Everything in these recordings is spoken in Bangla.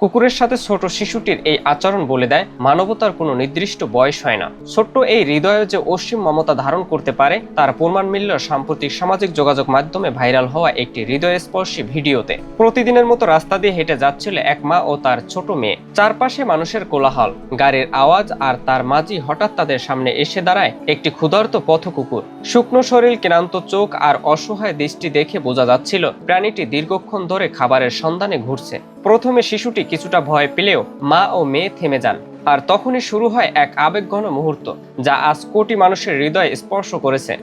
কুকুরের সাথে ছোট শিশুটির এই আচরণ বলে দেয় মানবতার কোনো নির্দিষ্ট বয়স হয় না। ছোট্ট এই হৃদয়ে যে অসীম মমতা ধারণ করতে পারে তার প্রমাণ মিলল সাম্প্রতিক সামাজিক যোগাযোগ মাধ্যমে ভাইরাল হওয়া একটি হৃদয়স্পর্শী ভিডিওতে। প্রতিদিনের মতো রাস্তা দিয়ে হেঁটে যাচ্ছিল এক মা ও তার ছোট মেয়ে। চারপাশে মানুষের কোলাহল, গাড়ির আওয়াজ, আর তার মাঝি হঠাৎ তাদের সামনে এসে দাঁড়ায় একটি ক্ষুধার্ত পথ কুকুর। শুকনো শরীর, ক্লান্ত চোখ আর অসহায় দৃষ্টি দেখে বোঝা যাচ্ছিল প্রাণীটি দীর্ঘক্ষণ ধরে খাবারের সন্ধানে ঘুরছে। প্রথমে শিশুটি কিছুটা ভয় পেলেও মা ও মেয়ে থেমে যান, আর তখনই শুরু হয় এক আবেগঘন মুহূর্ত যা আজ কোটি মানুষের হৃদয় স্পর্শ করেছে।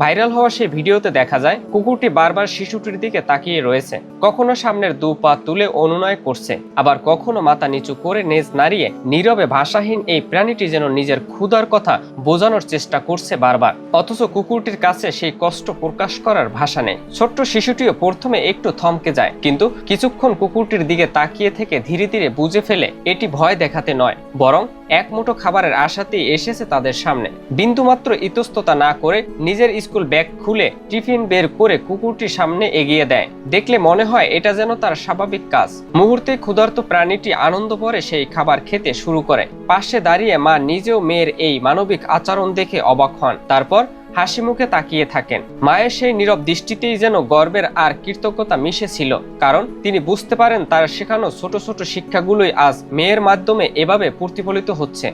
ভাইরাল হওয়া সেই ভিডিওতে দেখা যায় কুকুরটি বারবার শিশুটির দিকে তাকিয়ে রয়েছে, কখনো সামনের দু পা তুলে অনুনয় করছে, আবার কখনো মাথা নিচু করে নেজ নাড়িয়ে নীরবে ভাষাহীন এই প্রাণীটি যেন নিজের ক্ষুধার কথা বোঝানোর চেষ্টা করছে বারবার। অথচ কুকুরটির কাছে সেই কষ্ট প্রকাশ করার ভাষা নেই। ছোট্ট শিশুটিও প্রথমে একটু থমকে যায়, কিন্তু কিছুক্ষণ কুকুরটির দিকে তাকিয়ে থেকে ধীরে ধীরে বুঝে ফেলে এটি ভয় দেখাতে নয়, বরং এক মুঠো খাবারের আশাতেই এসেছে তাদের সামনে। বিন্দুমাত্র ইতস্ততা না করে নিজের স্কুল ব্যাগ খুলে টিফিন বের করে কুকুরটির সামনে এগিয়ে দেয়। দেখলে মনে হয় এটা যেন তার স্বাভাবিক কাজ। মুহূর্তে ক্ষুধার্ত প্রাণীটি আনন্দ ভরে সেই খাবার খেতে শুরু করে। পাশে দাঁড়িয়ে মা নিজেও মেয়ের এই মানবিক আচরণ দেখে অবাক হন, তারপর হাসি মুখে তাকিয়ে থাকেন। মায়ের সেই নীরব দৃষ্টিতেই যেন গর্বের আর কৃতজ্ঞতা মিশে ছিল, কারণ তিনি বুঝতে পারেন তার শেখানো ছোট ছোট শিক্ষাগুলোই আজ মেয়ের মাধ্যমে এভাবে প্রতিফলিত হচ্ছে।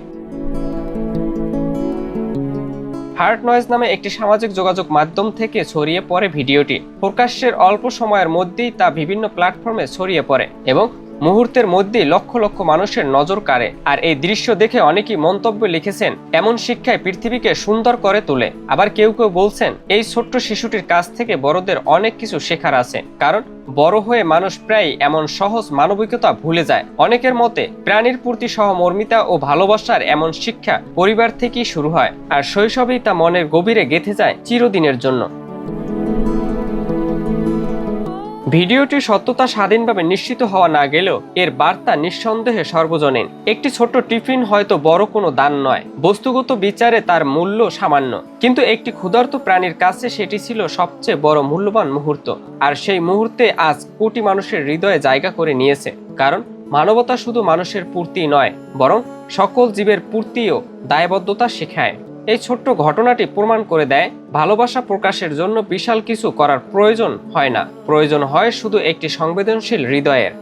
হার্ট নয়েজ নামে একটি সামাজিক যোগাযোগ মাধ্যম থেকে ছড়িয়ে পড়ে ভিডিওটি। প্রকাশ্যের অল্প সময়ের মধ্যেই তা বিভিন্ন প্ল্যাটফর্মে ছড়িয়ে পড়ে এবং মুহূর্তের মধ্যেই লক্ষ লক্ষ মানুষের নজর কাড়ে। আর এই দৃশ্য দেখে অনেকেই মন্তব্য লিখেছেন, এমন শিক্ষায় পৃথিবীকে সুন্দর করে তোলে। আবার কেউ কেউ বলছেন এই ছোট্ট শিশুটির কাছ থেকে বড়দের অনেক কিছু শেখার আছে, কারণ বড় হয়ে মানুষ প্রায় এমন সহজ মানবিকতা ভুলে যায়। অনেকের মতে প্রাণীর প্রতি সহমর্মিতা ও ভালোবাসার এমন শিক্ষা পরিবার থেকেই শুরু হয়, আর শৈশবেই তা মনের গভীরে গেঁথে যায় চিরদিনের জন্য। ভিডিওটির সত্যতা স্বাধীনভাবে নিশ্চিত হওয়া না গেলেও এর বার্তা নিঃসন্দেহে সর্বজনীন। একটি ছোট্ট টিফিন হয়তো বড় কোনো দান নয়, বস্তুগত বিচারে তার মূল্য সামান্য, কিন্তু একটি ক্ষুধার্ত প্রাণীর কাছে সেটি ছিল সবচেয়ে বড় মূল্যবান মুহূর্ত। আর সেই মুহূর্তে আজ কোটি মানুষের হৃদয়ে জায়গা করে নিয়েছে, কারণ মানবতা শুধু মানুষের পূর্তি নয়, বরং সকল জীবের পূর্তিও দায়বদ্ধতা শেখায়। এই ছোট্ট ঘটনাটি প্রমাণ করে দেয় ভালোবাসা প্রকাশের জন্য বিশাল কিছু করার প্রয়োজন হয় না, প্রয়োজন হয় শুধু একটি সংবেদনশীল হৃদয়ের।